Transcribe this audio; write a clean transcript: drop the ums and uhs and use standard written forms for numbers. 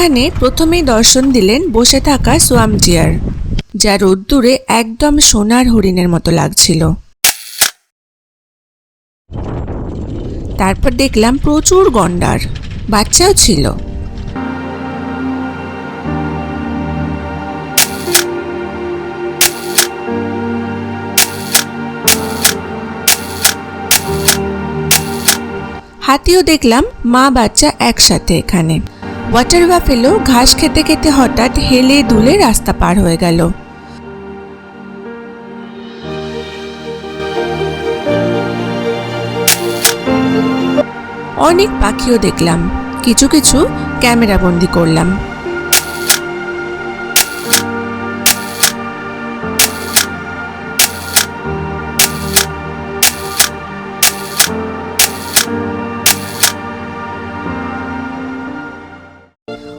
এখানে প্রথমেই দর্শন দিলেন বসে থাকা সোয়াম ডিয়ার, যা রোদ্দুরে একদম সোনার হরিণের মতো লাগছিল। তারপর দেখলাম প্রচুর গন্ডার, বাচ্চাও ছিল। হাতিও দেখলাম, মা বাচ্চা একসাথে। এখানে ওয়াটার বাফেলো ঘাস খেতে খেতে হঠাৎ হেলে দুলে রাস্তা পার হয়ে গেল। অনেক পাখিও দেখলাম, কিছু কিছু ক্যামেরা বন্দি করলাম।